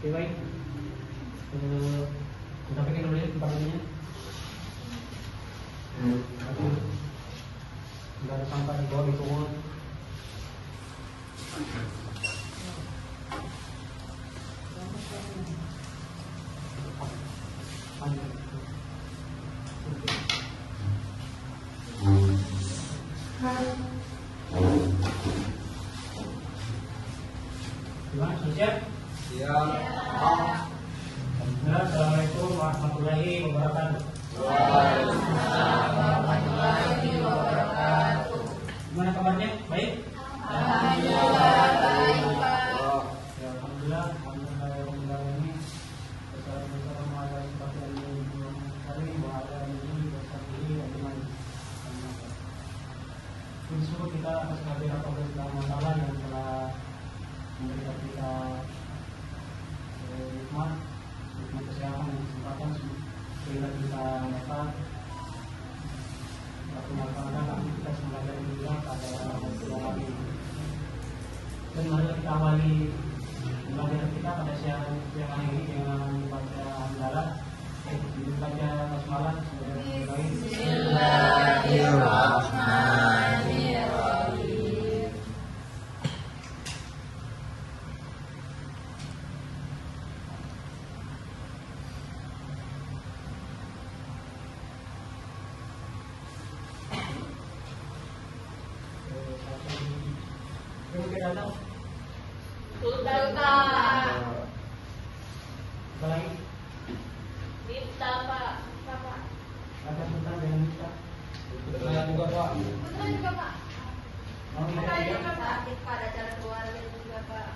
Oke, baik. Kita bikin dulu ya tempatnya. Nggak ada sampah di bawah, dipungut. Gimana, sudah siap? Siap. Assalamualaikum warahmatullahi wabarakatuh. Waalaikumsalam warahmatullahi wabarakatuh. Gimana kabarnya? Baik? Alhamdulillah baik, Pak. Ya, alhamdulillah ini bersama ada seperti yang hari ada ini bersama ini Insya kita akan sekali apabila masalah yang telah memberikan kita hikmah kesehatan dan kesempatan sehingga kita dapat melaksanakan aktivitas belajar juga pada siang hari ini. Dan mari kita awali belajar kita pada siang hari ini dengan membaca hamdalah. Dibaca basmalah sebagai baik. Bismillahirrahmanirrahim. Sudah datang? Sudah, Pak. Apa lagi? Minta, Pak. Pak. Ada tentang yang bisa. Saya juga, Pak. Betul juga, Pak. Mau kita Saya juga? juga sakit, Pak. Ada acara keluarga juga, Pak.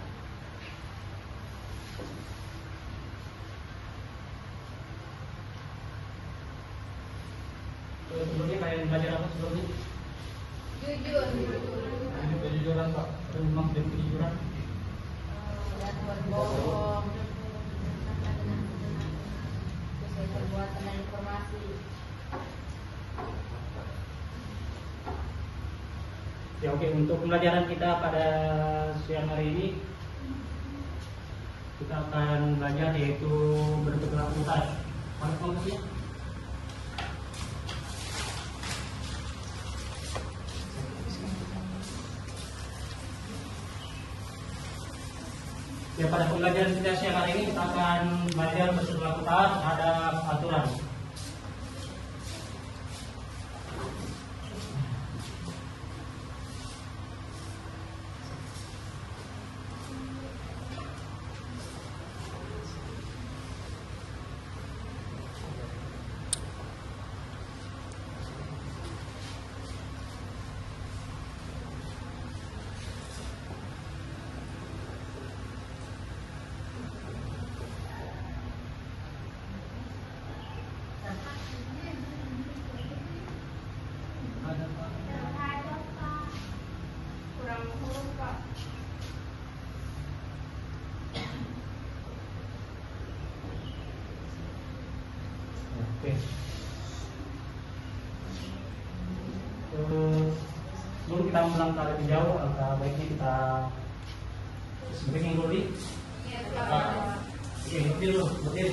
Sebelumnya kalian belajar apa sebelumnya? Jujur. Ini kejujuran, Pak. Rumah dan kejujuran. Dan berbohong. Sesuai perbuatan dan informasi. Ya, oke. Untuk pembelajaran kita pada siang hari ini kita akan belajar yaitu bentuk gerak mutas. Mana kelompoknya? Ya, pada pembelajaran kita siang hari ini kita akan belajar bersebelah taat terhadap aturan. Kurang huruf, Pak. Oke. Sebelum kita melangkah lebih jauh, alangkah baiknya kita speaking dulu. Iya, Pak. Oke, berdiri dulu, berdiri.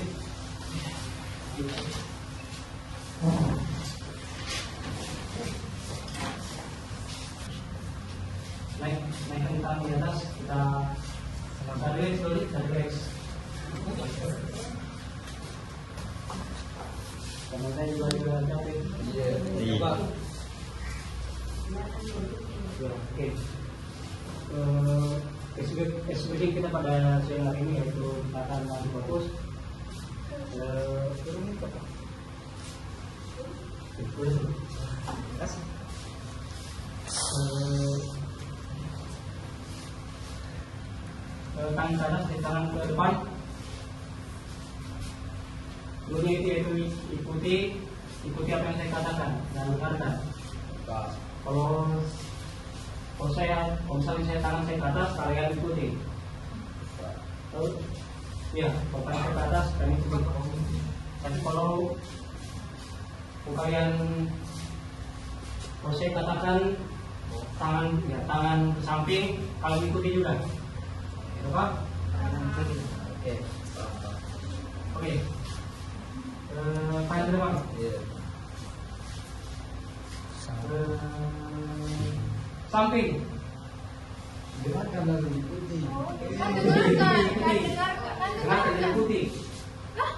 Naikkan tangan di atas, kita langkah dulu, relax. Karena saya juga capek. Iya. Pak. Oke. Speaking kita pada siang hari ini yaitu kita akan fokus tangan kanan di tangan ke depan. Dulunya itu yaitu ikuti apa yang saya katakan dan dengarkan. Kalau misalnya saya tangan saya ke atas, kalian ikuti. Terus, ya, kalau tangan saya ke atas, kalian ikuti. Tapi kalau saya katakan tangan ke samping, kalian ikuti juga. Gitu, Pak? Oke. samping. Dengarkan lalu ikuti. Kan dengarkan, kan dengarkan, kan Dengarkan dan ikuti. Hah?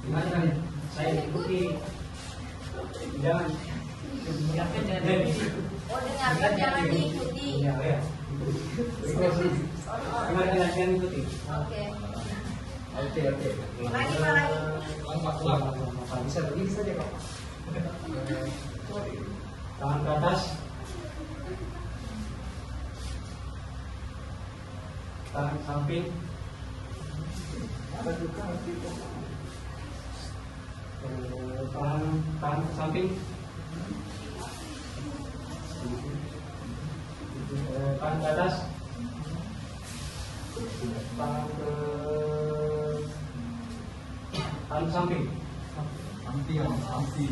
Dengarkan, saya ikuti. Jangan. Dengarkan jangan diikuti. Oh, dengarkan jangan diikuti. Iya, ya. Dengarkan dan jangan ikuti. Oke. Oke. Lagi Pak, lagi. Langkah. Bisa begini saja Pak. Tangan ke atas. Tangan ke samping. Tangan ke samping. Tangan ke atas. Tangan ke samping. Samping.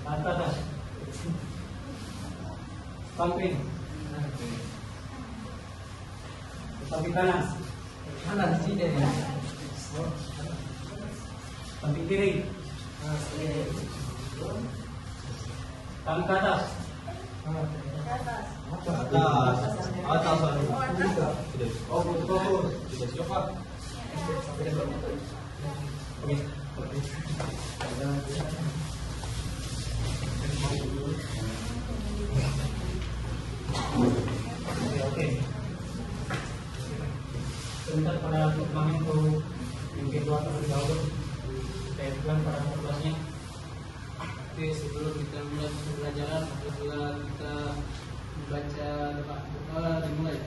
Tangan atas. Samping. Samping kanan. Kanan sini ya. Samping kiri. Tangan ke atas. Atas. Oh, fokus. Sudah siap, Pak? Oke. Oke. Sebentar pada kemarin untuk yang kedua terlebih dahulu. Saya bilang pada kelasnya. Oke, sebelum kita mulai pembelajaran, apabila kita membaca doa dimulai.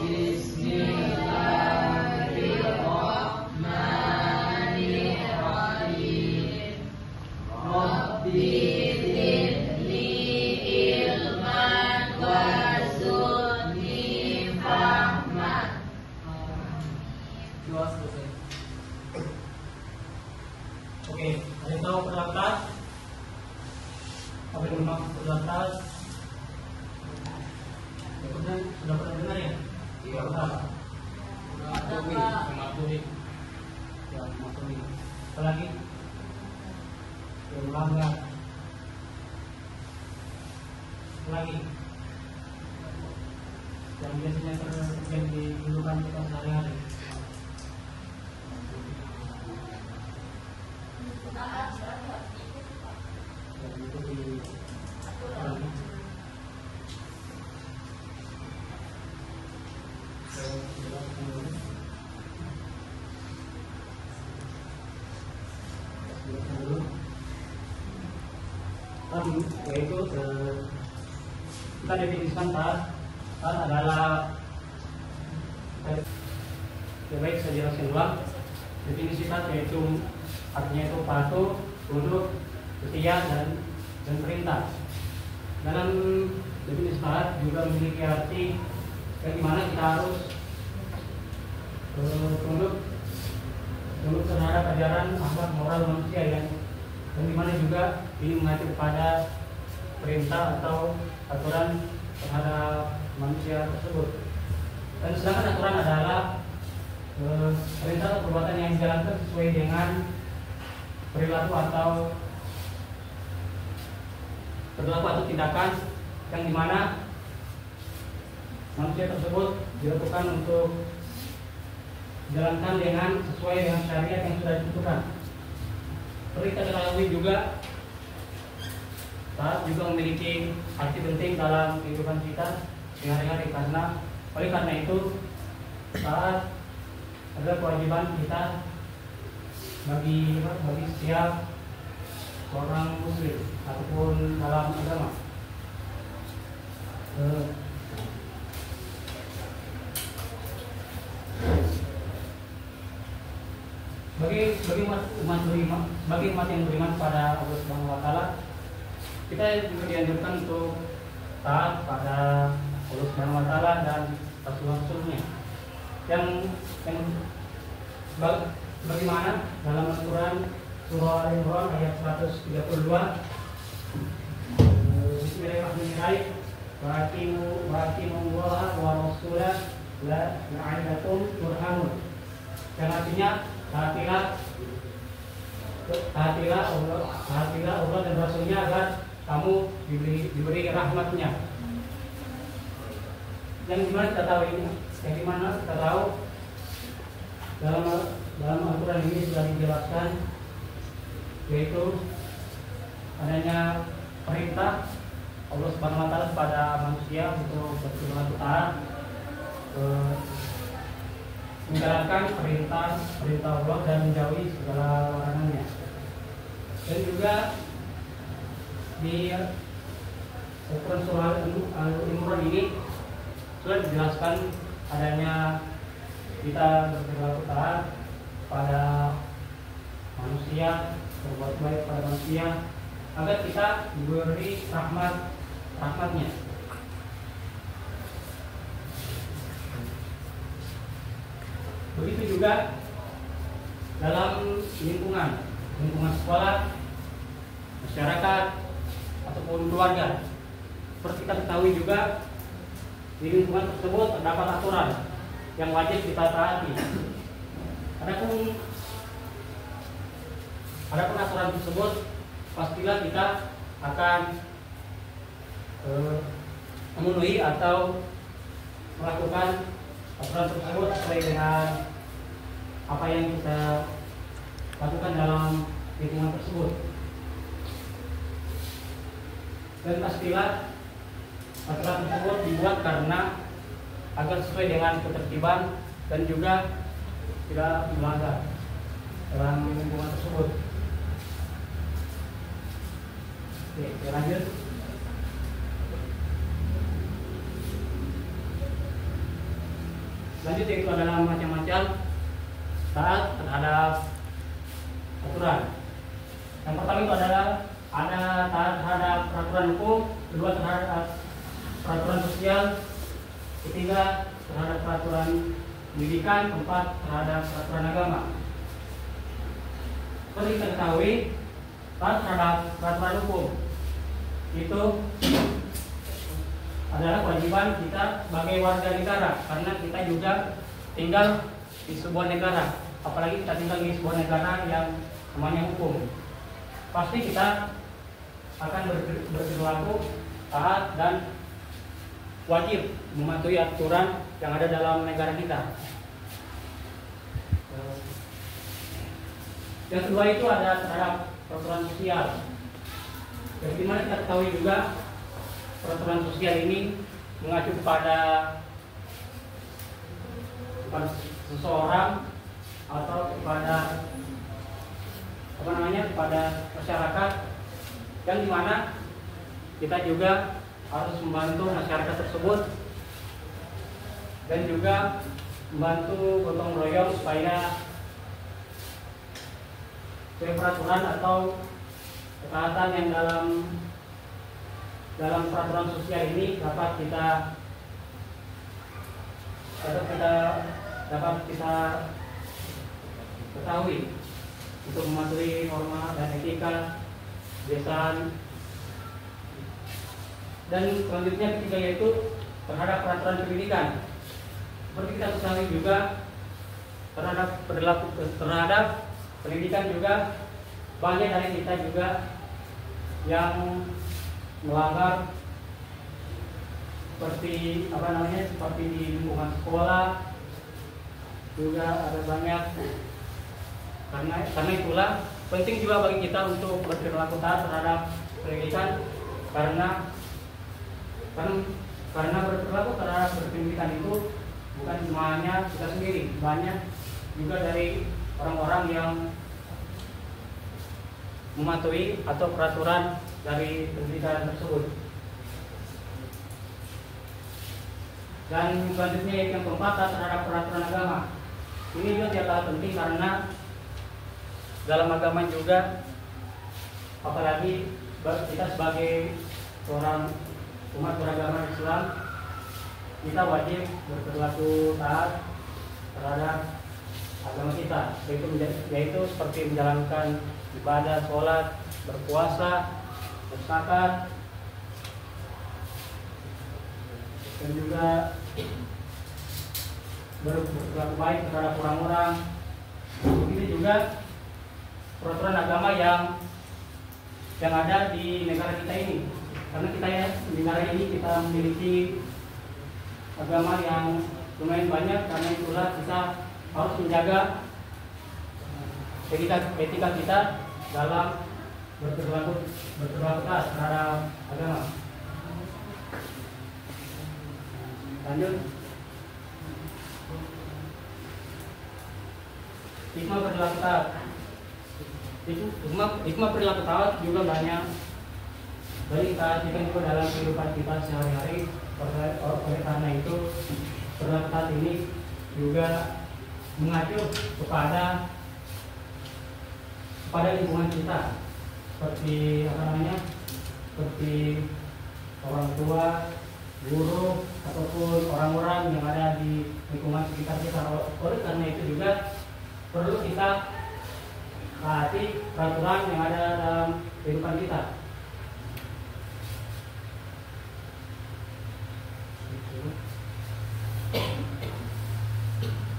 Bismillahirrahmanirrahim. Rabbi zidni ilman warzuqni fahman. Doa selesai. Oke, ada tahu perlatas? Apa yang bermaksud perlatas? Kemudian sudah pernah dengar ya? Iya. Mematuhi. Ya, mematuhi. Apa lagi? Yang melanggar. Apa lagi? Yang biasanya terjadi di kehidupan kita sehari-hari. Dan itu di yaitu kita definisikan taat adalah baik saya jelaskan ulang. Definisi taat yaitu artinya itu patuh, tunduk, setia dan perintah. Dalam definisi taat juga memiliki arti bagaimana kita harus tunduk terhadap ajaran akhlak moral manusia yang dimana juga ini mengacu kepada perintah atau aturan terhadap manusia tersebut. Dan sedangkan aturan adalah perintah atau perbuatan yang dijalankan sesuai dengan perilaku atau tindakan yang dimana manusia tersebut dilakukan untuk dijalankan dengan sesuai dengan syariat yang sudah ditentukan. Perlu kita ketahui juga, taat juga memiliki arti penting dalam kehidupan kita sehari-hari oleh karena itu taat adalah kewajiban kita bagi setiap seorang muslim ataupun dalam agama. Bagi umat yang beriman pada Allah Subhanahu wa taala, kita juga dianjurkan untuk taat pada Allah Subhanahu wa taala dan rasul-rasulnya. Yang bagaimana dalam Al-Qur'an surah Al-Imran ayat 132, Bismillahirrahmanirrahim, Wa'atimullaha wa rasulah la'allakum turhamun. Dan artinya taatilah Allah dan Rasulnya agar kamu diberi rahmatnya. Yang dimana kita tahu ini? Yang dimana kita tahu dalam Al-Quran ini sudah dijelaskan, yaitu adanya perintah Allah Subhanahu wa taala kepada manusia untuk berperilaku taat, menjalankan perintah Allah dan menjauhi segala larangannya. Dan juga di Al-Quran surah Al-Imran ini sudah dijelaskan adanya kita berperilaku taat pada manusia, berbuat baik pada manusia, agar kita diberi rahmatnya. Begitu juga dalam lingkungan sekolah, masyarakat, ataupun keluarga. Seperti kita ketahui juga, di lingkungan tersebut terdapat aturan yang wajib kita taati. Adapun aturan tersebut, pastilah kita akan memenuhi atau melakukan aturan tersebut sesuai dengan apa yang kita lakukan dalam lingkungan tersebut. Dan pastilah aturan tersebut dibuat karena agar sesuai dengan ketertiban dan juga tidak melanggar dalam lingkungan tersebut. Oke, kita lanjut. Lanjut, yaitu adalah macam-macam taat terhadap aturan. Yang pertama itu adalah ada taat terhadap peraturan hukum, kedua terhadap peraturan sosial, ketiga terhadap peraturan pendidikan, keempat terhadap peraturan agama. Seperti kita ketahui, taat terhadap peraturan hukum itu adalah kewajiban kita sebagai warga negara, karena kita juga tinggal di sebuah negara, apalagi kita tinggal di sebuah negara yang namanya hukum. Pasti kita akan berperilaku taat dan wajib mematuhi aturan yang ada dalam negara kita. Yang kedua itu ada terhadap peraturan sosial. Jadi dimana kita ketahui juga peraturan sosial ini mengacu kepada seseorang atau kepada kepada masyarakat, yang dimana kita juga harus membantu masyarakat tersebut dan juga membantu gotong royong supaya peraturan atau ketaatan yang dalam peraturan sosial ini dapat kita ketahui untuk mematuhi norma dan etika kebiasaan. Dan selanjutnya ketiga yaitu terhadap peraturan pendidikan. Seperti kita ketahui juga terhadap pendidikan juga banyak dari kita juga yang melanggar, seperti seperti di lingkungan sekolah juga ada banyak. Karena itulah penting juga bagi kita untuk berperilaku taat terhadap pendidikan, karena berperilaku terhadap pendidikan itu bukan cuma hanya kita sendiri, banyak juga dari orang-orang yang mematuhi atau peraturan dari pendidikan tersebut. Dan selanjutnya yang keempat terhadap peraturan agama. Ini juga tidak kalah penting, karena dalam agama juga, apalagi kita sebagai seorang umat beragama Islam, kita wajib berperilaku taat terhadap agama kita, yaitu seperti menjalankan ibadah, sholat, berpuasa, berzakat, dan juga berlaku baik terhadap orang-orang. Begitu juga peraturan agama yang ada di negara kita ini, karena kita ya di negara ini kita memiliki agama yang lumayan banyak, karena itulah kita harus menjaga etika kita dalam berperilaku terhadap agama. Lanjut. Hikmah perilaku taat. Hikmah perilaku taat juga banyak. Jadi kita aplikasikan juga dalam kehidupan kita sehari-hari. Oleh karena itu perilaku taat ini juga mengacu kepada lingkungan kita, seperti seperti orang tua, guru, ataupun orang-orang yang ada di lingkungan sekitar kita. Oleh karena itu juga perlu kita taati peraturan yang ada dalam kehidupan kita.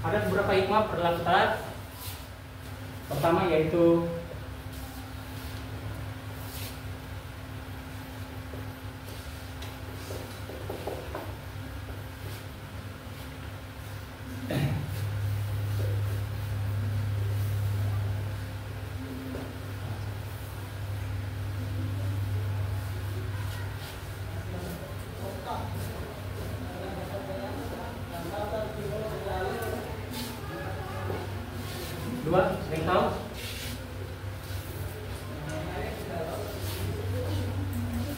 Ada beberapa hikmah perilaku taat. Pertama yaitu dua, yang tahu?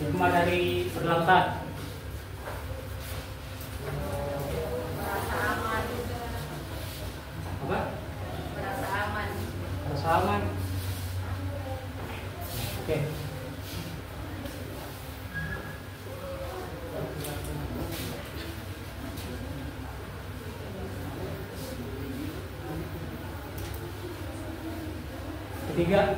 Hikmah dari perilaku taat. Merasa aman. Apa? Merasa aman. Rasa aman. Oke. Ketiga,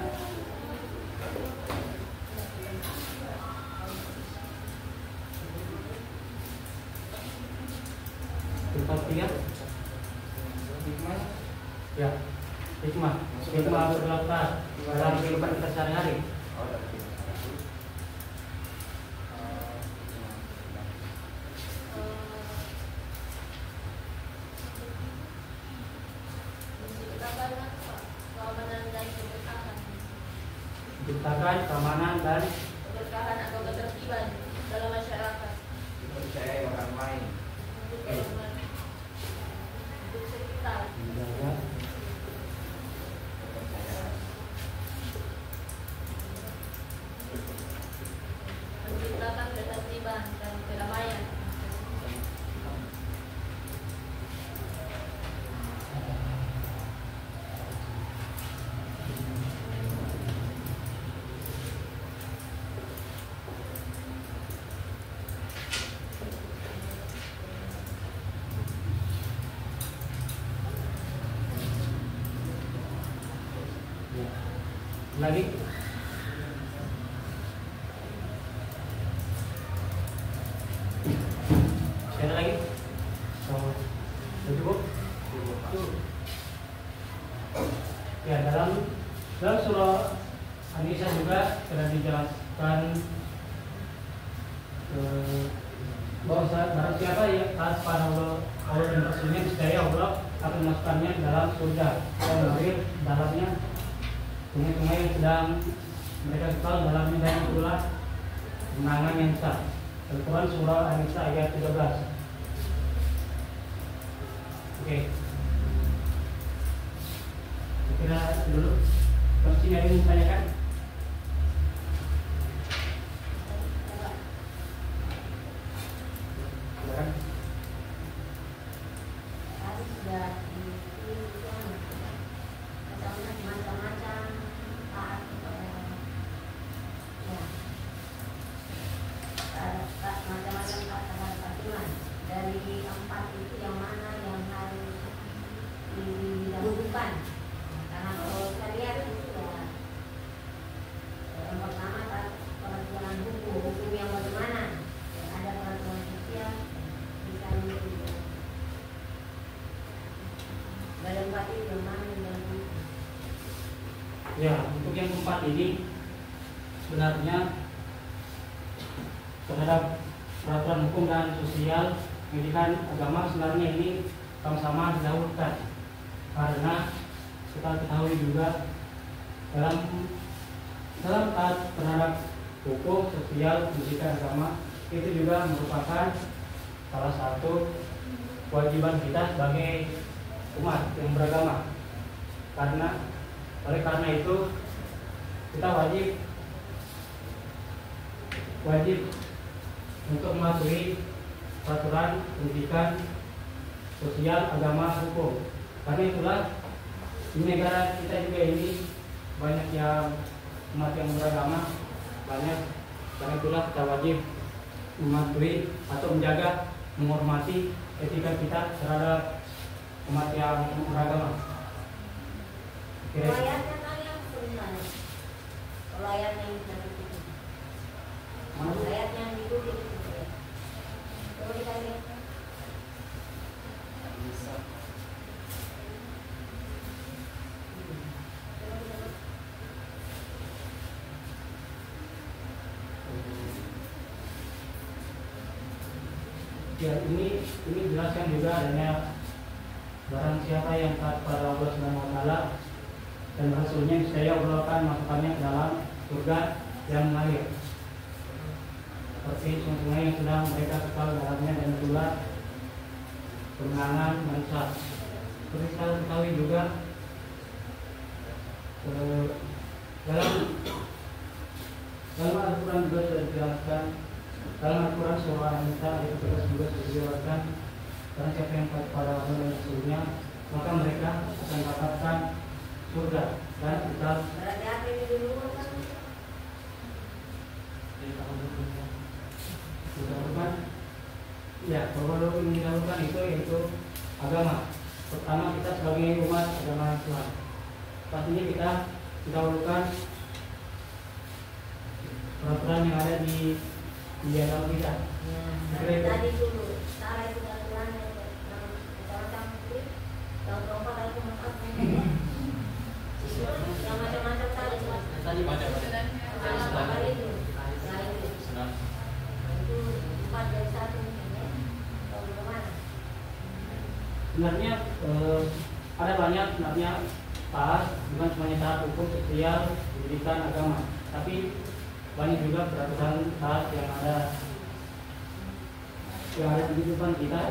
ya, hikmah perilaku taat dalam kehidupan kita sehari-hari. Menciptakan keamanan dan Keberkahan atau ketertiban dalam masyarakat. Dipercayai orang lain. Untuk sekitar. menjaga Menciptakan ketertiban dan kedamaian. lagi. Ada lagi? Cukup? Ya, dalam surah An-Nisa juga telah dijelaskan bahwa barang siapa yang taat pada Allah dan Rasulnya, niscaya Allah akan memasukkannya dalam surga dan mengalir dalamnya sungai-sungai yang sedang mereka kekal dalamnya, dan itulah kemenangan yang besar. Al-Quran surah An-Nisa ayat 13. Oke. Kira dulu. Kalau sini ada yang ditanyakan? Silakan. Tadi sudah macam-macam taat macam-macam taat iman. Dari empat itu yang mana yang harus didahulukan? Karena kalau saya lihat itu sudah Ya, untuk yang keempat ini sebenarnya terhadap peraturan hukum dan sosial pendidikan agama sebenarnya ini sama-sama didahulukan, karena kita ketahui juga dalam taat terhadap hukum sosial pendidikan agama itu juga merupakan salah satu kewajiban kita sebagai umat yang beragama. Oleh karena itu kita wajib untuk mematuhi peraturan pendidikan sosial agama hukum. Karena itulah di negara kita juga ini banyak yang umat yang beragama banyak. Karena itulah kita wajib mematuhi atau menjaga, menghormati etika kita terhadap umat yang beragama. Pelayarnya kalian sebenarnya. Pelayarnya yang itu. Pelayarnya yang itu. Coba kita lihat. Ya, ini dijelaskan juga adanya barang siapa yang taat pada Allah Subhanahu wa taala dan Rasulnya saya Allah akan masukkannya ke dalam surga yang mengalir seperti sungai yang sedang mereka kekal dalamnya dan pula kemenangan manusia. Seperti kita ketahui juga dalam Al-Quran juga sudah dijelaskan, dalam Al-Quran surah An-Nisa ayat 13 juga sudah dijelaskan, karena siapa yang taat pada Allah dan Rasulnya maka mereka akan mendapatkan surga dan kita Berarti apa ini dulu kan? didahulukan. Ya, kalau didahulukan itu yaitu agama. Pertama kita sebagai umat agama Islam, pastinya kita didahulukan peraturan yang ada di agama kita. Tadi dulu, salah itu aturan yang macam itu, yang keempat itu macam yang macam-macam tadi. Tadi macam-macam. Apa itu? Ya itu. Itu 4 dari 1 mungkin ya. Kalau kemana? Sebenarnya ada banyak sebenarnya taat, bukan semuanya taat hukum sosial pendidikan agama, tapi banyak juga peraturan taat yang ada di kehidupan kita,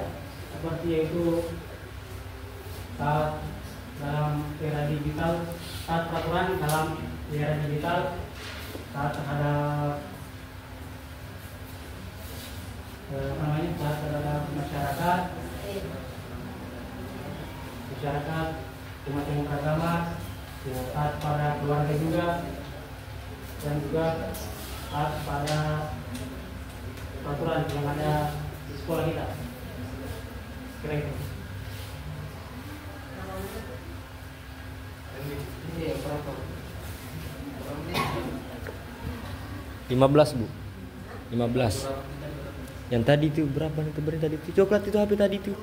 seperti yaitu taat dalam era digital, taat peraturan dalam era digital, taat terhadap taat terhadap masyarakat umat yang beragama, taat pada keluarga juga, dan juga taat pada peraturan yang ada di sekolah kita. Kira itu. Ini ya, berapa? 15 Bu, 15. Yang tadi itu berapa itu beri tadi itu coklat itu HP tadi itu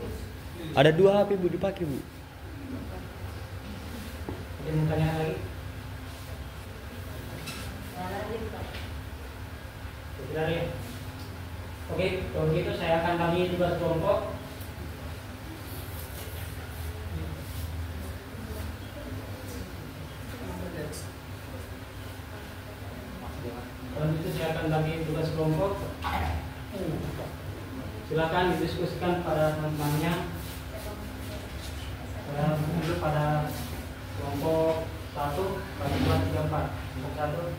ada 2 HP Bu dipakai Bu. Ada yang tanya lagi? Tidak ya. Oke, kalau gitu saya akan bagi tugas kelompok. Kalau gitu saya akan bagi tugas kelompok. Silakan didiskusikan pada teman-temannya. Saya dulu pada kelompok 1, bagi 2, 3, 4. Kelompok 1,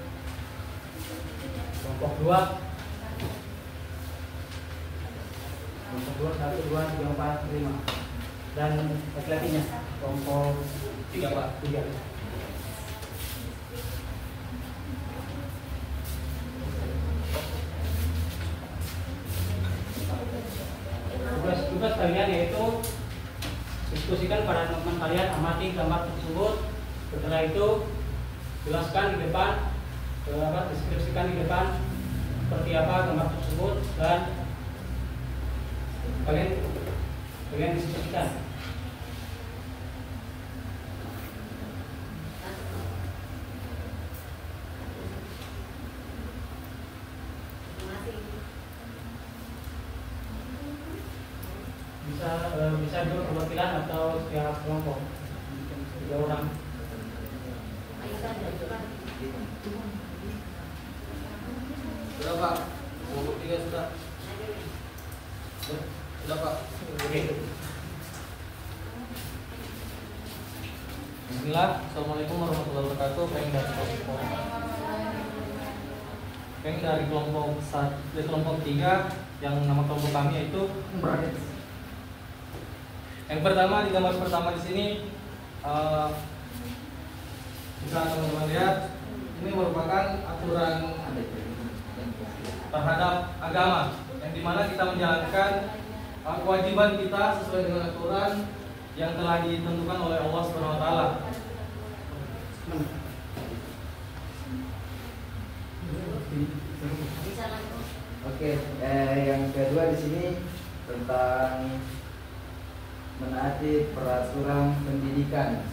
kelompok 2, kelompok 2, 1, 2, 3, 4, 5. Dan laki-lakinya kelompok 3, Pak. 3. Tugas kalian yaitu diskusikan pada teman-teman kalian, amati gambar tersebut. Setelah itu jelaskan di depan, deskripsikan di depan seperti apa gambar tersebut, dan kalian diskusikan. bisa dua perwakilan atau setiap kelompok 3 orang. Sudah Pak, kelompok 3 sudah. Sudah Pak. Oke. Bismillah, Assalamualaikum warahmatullahi wabarakatuh. Peng dari kelompok 3 yang nama kelompok kami yaitu yang pertama di gambar pertama di sini bisa teman-teman lihat ini merupakan aturan terhadap agama yang dimana kita menjalankan kewajiban kita sesuai dengan aturan yang telah ditentukan oleh Allah Subhanahu Wa Taala. Oke, yang kedua di sini tentang menaati peraturan pendidikan.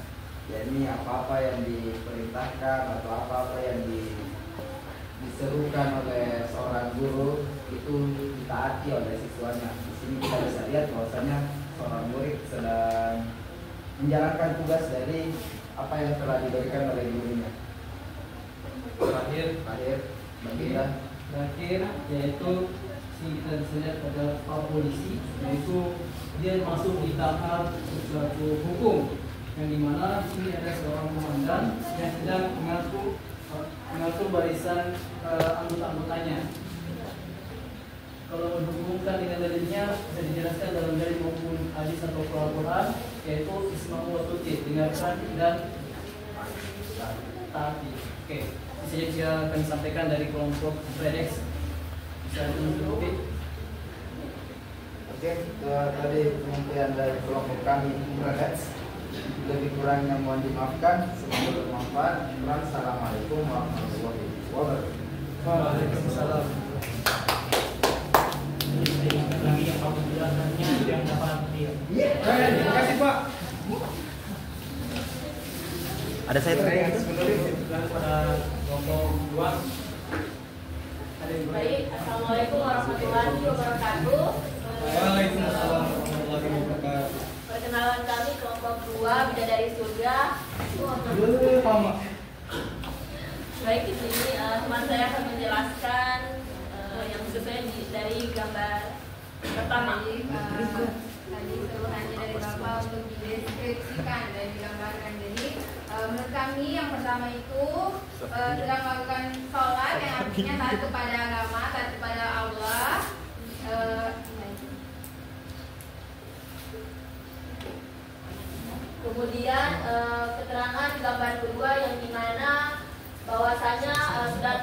Jadi apa-apa yang diperintahkan atau apa-apa yang diserukan oleh seorang guru itu ditaati oleh siswanya. Di sini kita bisa lihat bahwasanya seorang murid sedang menjalankan tugas dari apa yang telah diberikan oleh gurunya. Terakhir Baginda. Terakhir yaitu kita bisa lihat pada Pak Polisi, yaitu dia masuk di tahap suatu hukum yang dimana di sini ada seorang komandan yang sedang mengatur barisan anggota-anggotanya. Kalau menghubungkan dengan dalilnya bisa dijelaskan dalam dalil maupun hadis atau Al-Quran, yaitu isma'u wa tuti, dengarkan dan taati. Oke, bisa saja kami sampaikan dari kelompok Fredex. Bisa ditunjukin. Oke, tadi penyampaian dari kelompok kami Fredex. Lebih kurangnya mohon dimaafkan. Semoga bermanfaat. Assalamualaikum warahmatullahi wabarakatuh. Waalaikumsalam. Lagi yang kamu jelaskannya yang dapat dia. Terima kasih Pak. Ada saya tuh. Pada kelompok 2. Baik, Assalamualaikum warahmatullahi wabarakatuh. Waalaikumsalam warahmatullahi wabarakatuh. Perkenalan kami kelompok 2 Bidadari Surga. Baik, di sini teman saya akan menjelaskan yang sesuai dari gambar pertama. Tadi keluhannya dari Bapak untuk dideskripsikan dan digambarkan. Jadi menurut kami yang pertama itu sedang melakukan sholat yang artinya taat kepada agama, taat kepada Allah. Kemudian keterangan gambar kedua yang dimana bahwasanya sudah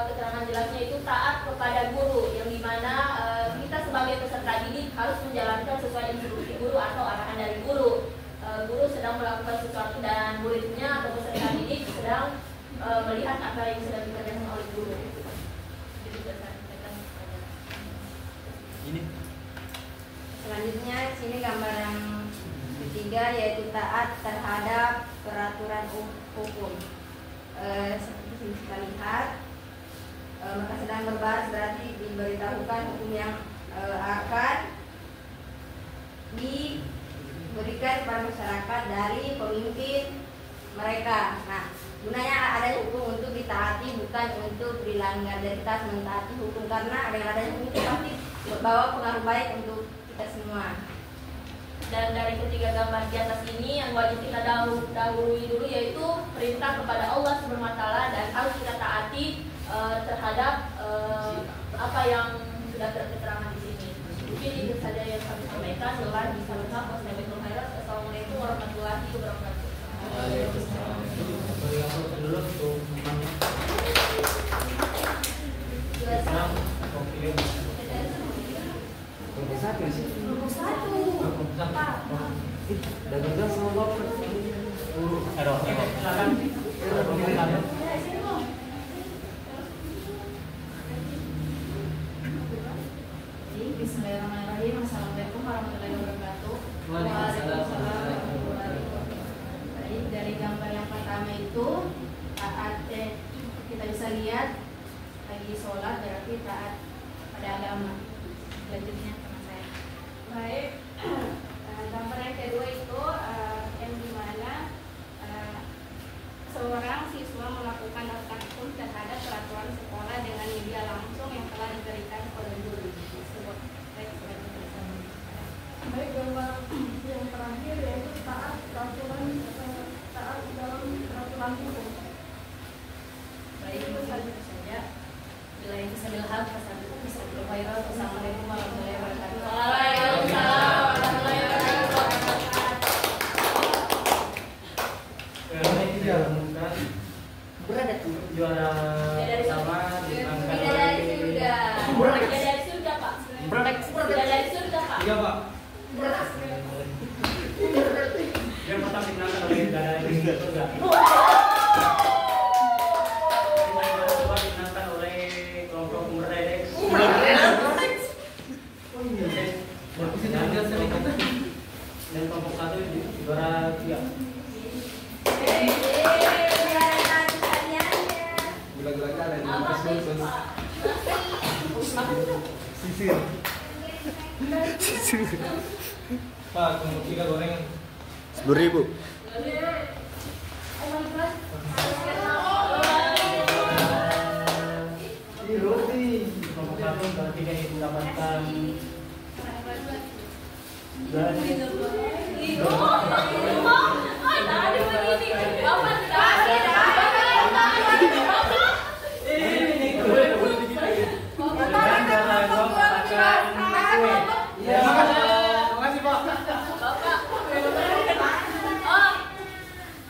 keterangan jelasnya itu taat kepada guru, yang dimana kita sebagai peserta didik harus menjalankan sesuai instruksi guru atau arahan dari guru. Guru sedang melakukan sesuatu dan muridnya atau peserta didik sedang melihat apa yang sedang dikerjakan oleh guru. Jadi Ini. Selanjutnya sini gambar yang ketiga yaitu taat terhadap peraturan hukum. Seperti yang kita lihat, maka sedang berbahas berarti diberitahukan hukum yang akan diberikan kepada masyarakat dari pemimpin mereka. Nah, gunanya ada hukum untuk ditaati, bukan untuk dilanggar. Dan kita harus mentaati hukum karena dengan adanya hukum itu pasti membawa pengaruh baik untuk kita semua. Dan dari ketiga gambar di atas ini yang wajib kita dahului dulu yaitu perintah kepada Allah Subhanahu Wa Taala dan harus kita taati terhadap apa yang sudah tertera di sini. Mungkin itu saja yang kami sampaikan. Wabillahi taufiq. Assalamualaikum warahmatullahi wabarakatuh. Waalaikumsalam. Dulu untuk sekarang oke. Kelompok satu sih. Dagang sama bapak. Silakan. Bismillahirrahmanirrahim. Assalamualaikum warahmatullahi wabarakatuh. Waalaikumsalam. Baik, dari gambar yang pertama itu taat, kita bisa lihat lagi sholat berarti taat pada agama. Selanjutnya sama saya. Baik, gambar yang kedua itu yang dimana seorang siswa melakukan taktum terhadap peraturan sekolah dengan media langsung yang telah diberikan kepada guru tersebut. Baik, gambar yang terakhir yaitu taat peraturan taat dalam peraturan hukum. Baik, itu saja. Bila ini sambil hal tersebut bisa viral. Assalamualaikum warahmatullahi wabarakatuh. Waalaikumsalam warahmatullahi wabarakatuh. Berada tuh juara pertama dimenangkan Tidak dari surga. Tidak dari surga, Pak. Tidak dari surga, Pak. Iya Pak. yang pertama dimenangkan oleh dari surga. Dimenangkan oleh kelompok Murredex. Dan kelompok satu juara 3. Gila-gila kalian. Apa sih, Pak? Sisir. Pak, kelompok 3 goreng. 10.000. Kelompok satu juara 3 itu mendapatkan juara Oh,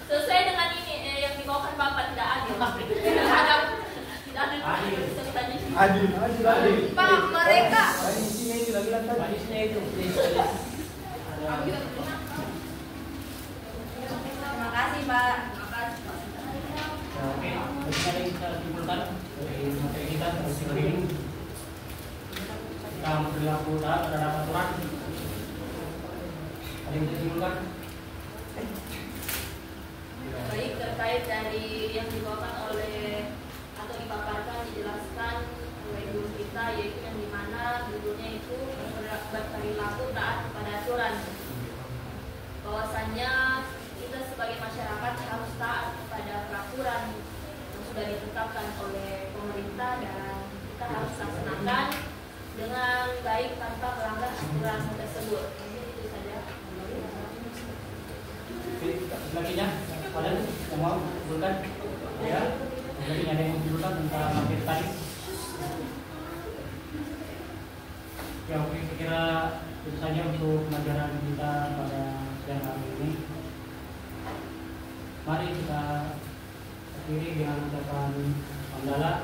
sesuai dengan ini yang dibawakan Bapak tidak adil. Tidak adil. Pak, mereka Manisnya itu. terima kasih Pak. Oke, ada yang bisa simpulkan dari materi kita terus ini. Kita berlaku taat terhadap aturan. Ada yang bisa simpulkan? Baik, terkait dari yang dibawakan oleh atau dipaparkan dijelaskan oleh guru kita, yaitu yang dimana judulnya itu berperilaku taat kepada aturan. Bahwasannya kita sebagai masyarakat harus taat kepada peraturan yang sudah ditetapkan oleh pemerintah dan kita harus laksanakan dengan baik tanpa melanggar aturan tersebut. Itu saja. Selanjutnya, kalian yang mau simpulkan? Ya, mungkin ada yang mau simpulkan tentang materi tadi. Ya, oke, saya kira itu saja untuk pelajaran kita pada siang hari ini. Mari kita akhiri dengan ucapan hamdalah.